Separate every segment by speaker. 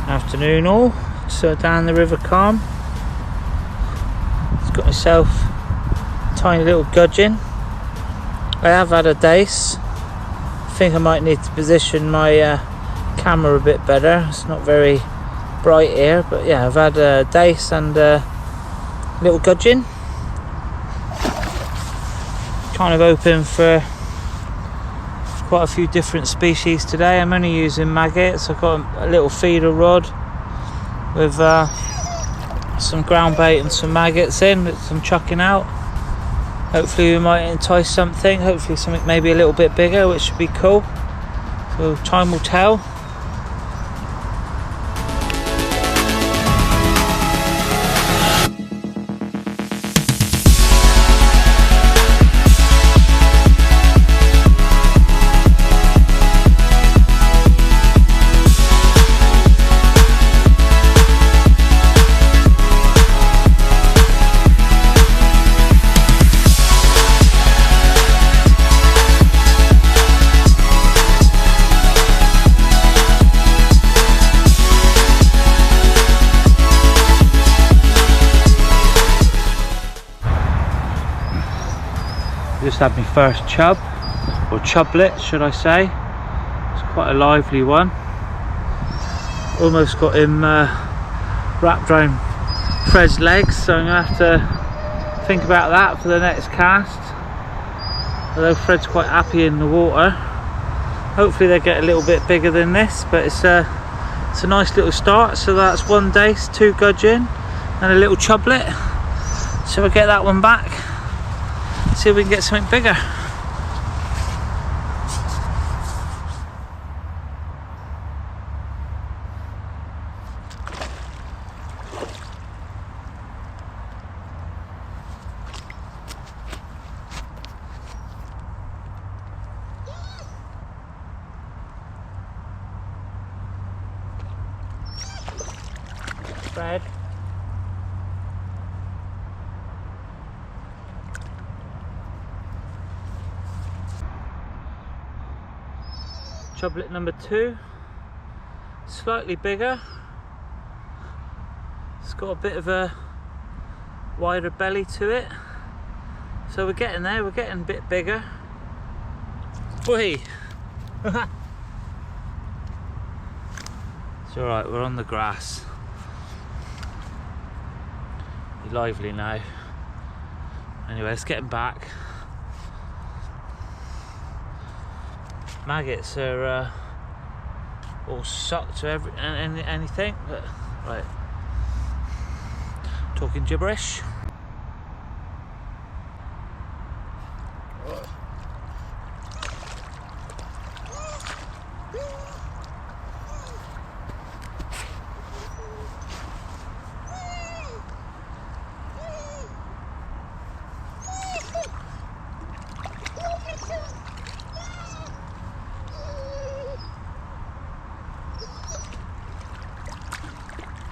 Speaker 1: Afternoon all, so down the River Culm. Just got myself a tiny little gudgeon. I have had a dace. I think I might need to position my camera a bit better. It's not very bright here, but yeah, I've had a dace and a little gudgeon. Kind of open for quite a few different species today. I'm only using maggots. I've got a little feeder rod with some ground bait and some maggots in that I'm chucking out. Hopefully we might entice something, hopefully something maybe a little bit bigger, which should be cool. So time will tell. Just had my first chub, or chublet should I say. It's quite a lively one. Almost got him wrapped around Fred's legs, so I'm going to have to think about that for the next cast. Although Fred's quite happy in the water. Hopefully they get a little bit bigger than this, but it's a nice little start. So that's one dace, two gudgeon and a little chublet. So we'll get that one back. See if we can get something bigger. Fred. Chublet number 2, slightly bigger. It's got a bit of a wider belly to it, so we're getting there. We're getting a bit bigger. Whee! It's all right. We're on the grass. Be lively now. Anyway, let's get him back. Maggots are all sucked to anything, but right, talking gibberish.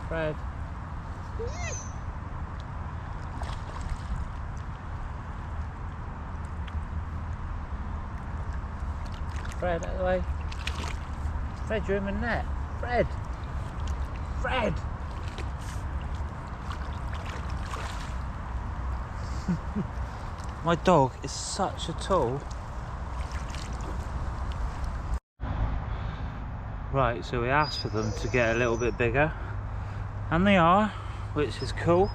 Speaker 1: Fred. Fred, out of the way. Fred, you're in the net. Fred! Fred! My dog is such a tool. Right, so we asked for them to get a little bit bigger. And they are, which is cool.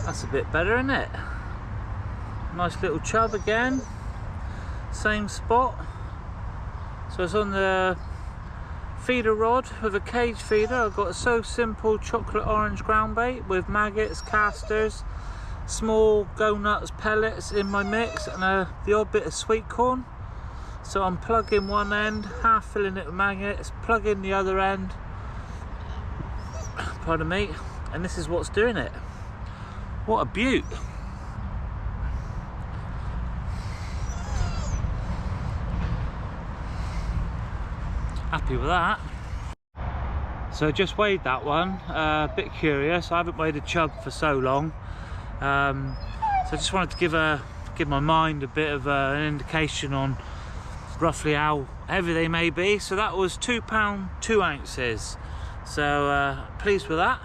Speaker 1: That's a bit better, isn't it? Nice little chub again. Same spot. So it's on the feeder rod with a cage feeder. I've got a So Simple chocolate orange ground bait with maggots, casters, small go nuts pellets in my mix, and the odd bit of sweet corn. So I'm plugging one end, half filling it with maggots, plugging the other end, pardon me, and this is what's doing it. What a beaut. Happy with that. So I just weighed that one, a bit curious. I haven't weighed a chub for so long. So I just wanted to give my mind a bit of an indication on roughly how heavy they may be. So that was £2 2 ounces. So pleased with that.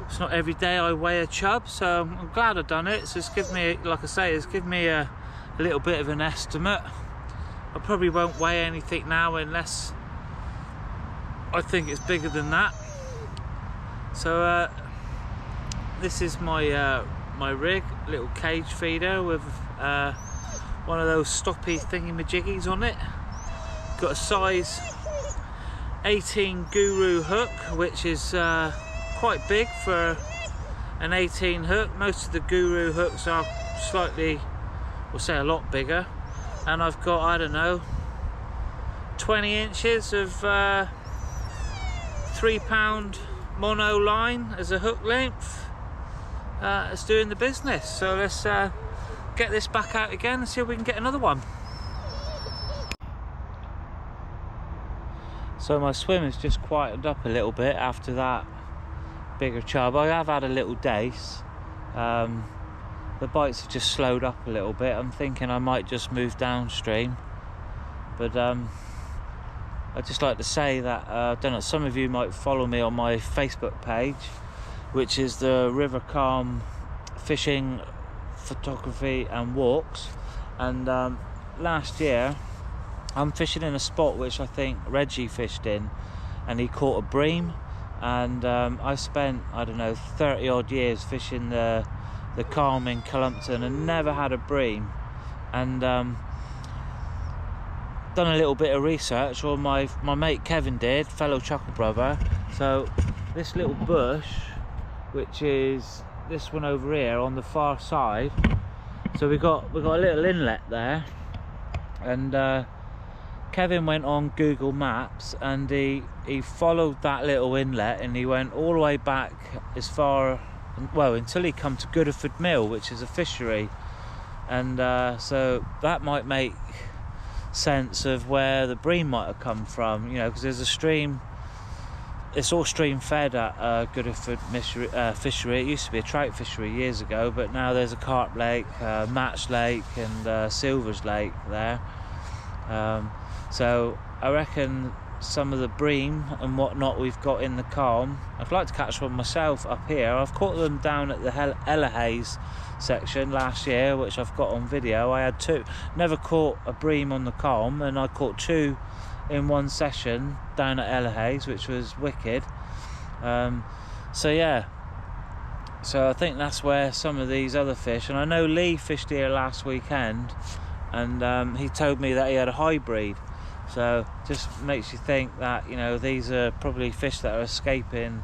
Speaker 1: It's not every day I weigh a chub, so I'm glad I've done it. So it's given me, like I say, it's given me a little bit of an estimate. I probably won't weigh anything now unless I think it's bigger than that. So this is my my rig, little cage feeder with one of those stoppy thingy-majiggies on it. Got a size 18 Guru hook, which is quite big for an 18 hook. Most of the Guru hooks are slightly, we'll say a lot bigger. And I've got, I don't know, 20 inches of 3-pound mono line as a hook length. It's doing the business. So let's get this back out again and see if we can get another one. So my swim has just quieted up a little bit after that bigger chub. I have had a little dace. The bites have just slowed up a little bit. I'm thinking I might just move downstream, but I'd just like to say that I don't know, some of you might follow me on my Facebook page, which is the River Culm Fishing, Photography and Walks. And last year I'm fishing in a spot which I think Reggie fished in, and he caught a bream. And I spent, I don't know, 30 odd years fishing the culm in Cullompton and never had a bream. And done a little bit of research, or my mate Kevin did, fellow chuckle brother. So this little bush, which is this one over here on the far side, so we got a little inlet there, and Kevin went on Google Maps and he followed that little inlet, and he went all the way back as far, well, until he come to Goodeford Mill, which is a fishery. And so that might make sense of where the bream might have come from, you know, because there's a stream, it's all stream fed at Goodeford fishery. It used to be a trout fishery years ago, but now there's a carp lake, Match Lake and Silvers Lake there. So I reckon some of the bream and whatnot we've got in the culm, I'd like to catch one myself up here. I've caught them down at the Elahays section last year, which I've got on video. I had 2, never caught a bream on the culm, and I caught 2 in one session down at Elahays, which was wicked. So yeah, so I think that's where some of these other fish, and I know Lee fished here last weekend, and he told me that he had a hybrid. So just makes you think that, you know, these are probably fish that are escaping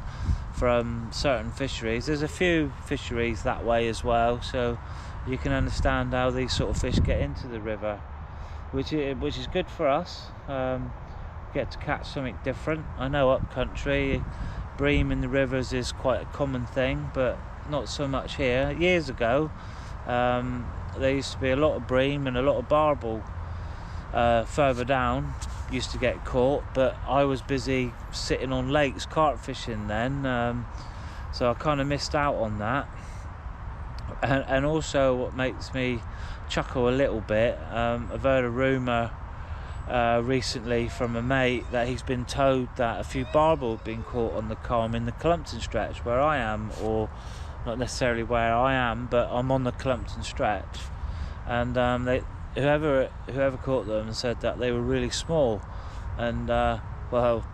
Speaker 1: from certain fisheries. There's a few fisheries that way as well, so you can understand how these sort of fish get into the river, which is good for us. Get to catch something different. I know up country bream in the rivers is quite a common thing, but not so much here. Years ago there used to be a lot of bream and a lot of barbel further down used to get caught, but I was busy sitting on lakes carp fishing then, so I kind of missed out on that. And also what makes me chuckle a little bit, I've heard a rumour recently from a mate that he's been told that a few barbel have been caught on the culm in the Cullompton stretch where I am, or not necessarily where I am, but I'm on the Cullompton stretch, and whoever caught them said that they were really small, and well,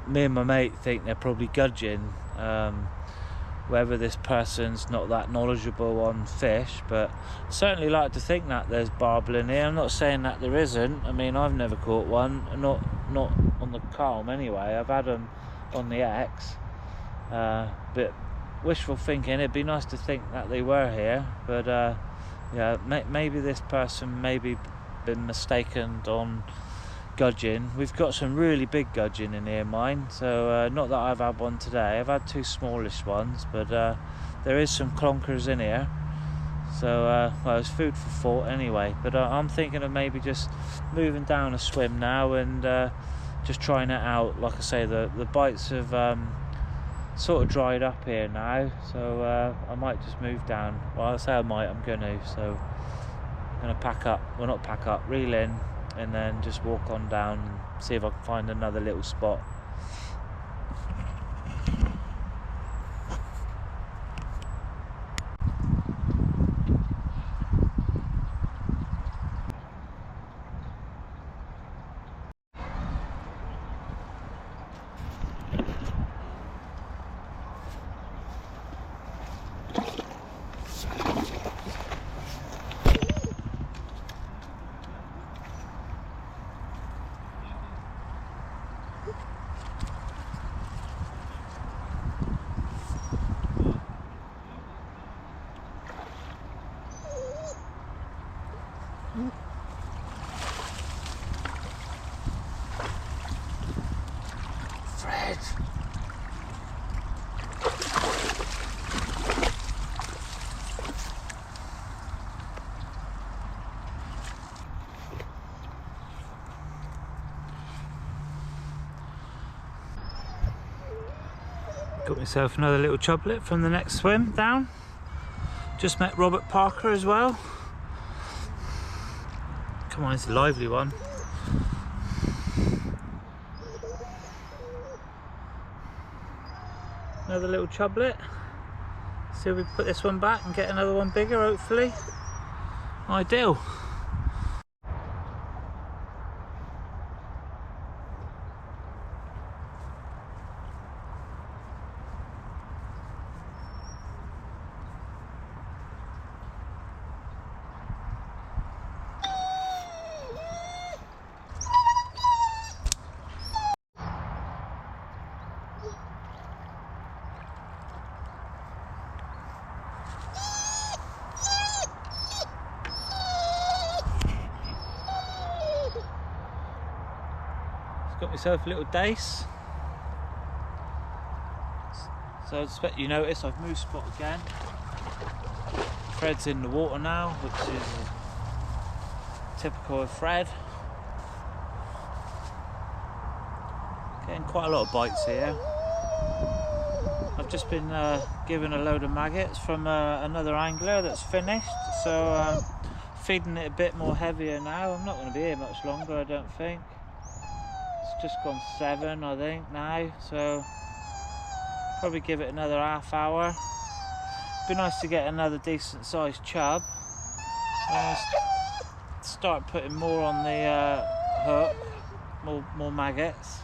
Speaker 1: me and my mate think they're probably gudgeon. Whether this person's not that knowledgeable on fish, but certainly like to think that there's barbel in here. I'm not saying that there isn't. I mean, I've never caught one, not on the culm anyway. I've had them on the X, but wishful thinking. It'd be nice to think that they were here, but yeah, maybe this person maybe been mistaken on gudgeon. We've got some really big gudgeon in here, mine. So not that I've had one today. I've had 2 smallish ones, but there is some clonkers in here. So well, it's food for thought anyway. But I'm thinking of maybe just moving down a swim now and just trying it out. Like I say, the bites have sort of dried up here now, so I might just move down. Well, I say I might, I'm gonna. So gonna pack up, well not pack up, reel in, and then just walk on down and see if I can find another little spot. Fred! Got myself another little chublet from the next swim down. Just met Robert Parker as well. Come on, it's a lively one. Another little chublet. See if we put this one back and get another one bigger, hopefully. Ideal. Got myself a little dace. So I expect you notice I've moved spot again. Fred's in the water now, which is typical of Fred. Getting quite a lot of bites here. I've just been given a load of maggots from another angler that's finished, so feeding it a bit more heavier now. I'm not going to be here much longer, I don't think. It's just gone 7, I think, now, so probably give it another half hour. Be nice to get another decent sized chub. Start putting more on the hook, more maggots.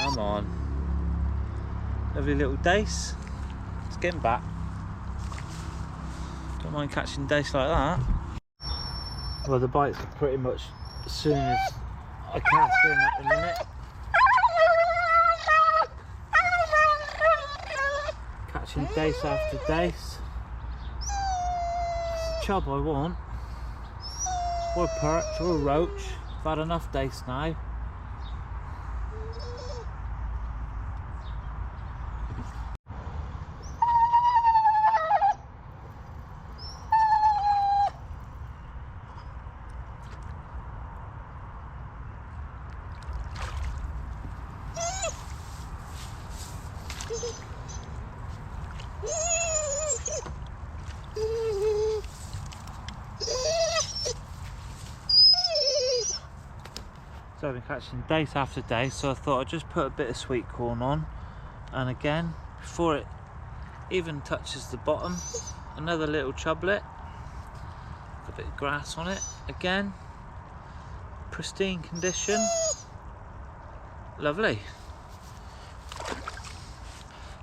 Speaker 1: Come on. Lovely little dace. Let's get him back. Don't mind catching dace like that. Well, the bites are pretty much as soon as I cast in at the minute. Catching dace after dace. It's the chub I want. Or a perch or a roach. I've had enough dace now. So I've been catching dace after dace, so I thought I'd just put a bit of sweet corn on, and again, before it even touches the bottom, another little chublet, a bit of grass on it, again, pristine condition, lovely.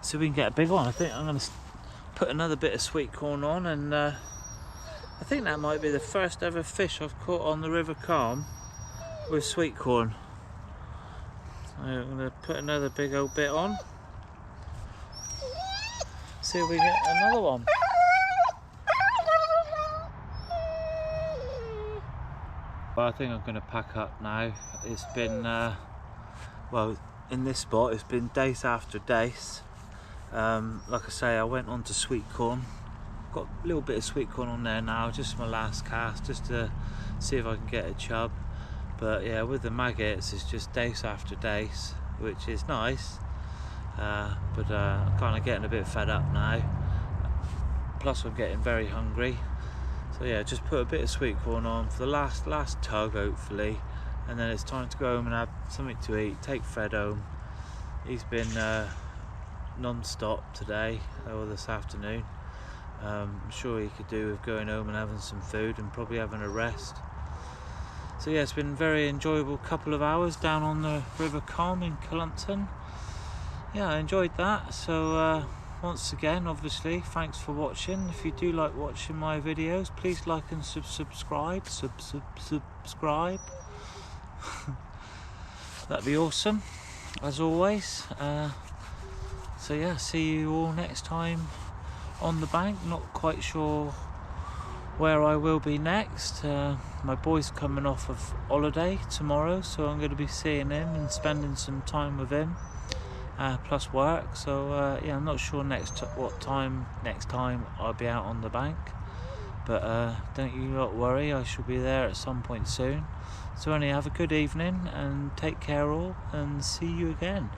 Speaker 1: So we can get a big one. I think I'm going to put another bit of sweet corn on and I think that might be the first ever fish I've caught on the River Culm with sweet corn. So I'm going to put another big old bit on. See if we get another one. But I think I'm going to pack up now. It's been, well, in this spot it's been dace after dace. Like I say, I went on to sweet corn. Got a little bit of sweet corn on there now, just my last cast, just to see if I can get a chub. But yeah, with the maggots it's just dace after dace, which is nice. But I'm kind of getting a bit fed up now. Plus I'm getting very hungry. So yeah, just put a bit of sweet corn on for the last tug hopefully, and then it's time to go home and have something to eat, take Fred home. He's been non-stop today, or this afternoon. I'm sure he could do with going home and having some food and probably having a rest. So yeah, it's been a very enjoyable couple of hours down on the River Culm in Cullompton. Yeah, I enjoyed that. So once again, obviously, thanks for watching. If you do like watching my videos, please like and subscribe. Subscribe. That'd be awesome, as always. So yeah, see you all next time on the bank. Not quite sure where I will be next. My boy's coming off of holiday tomorrow, so I'm going to be seeing him and spending some time with him, plus work. So yeah, I'm not sure what time next time I'll be out on the bank, but don't you lot worry, I shall be there at some point soon. So anyway, have a good evening and take care all, and see you again.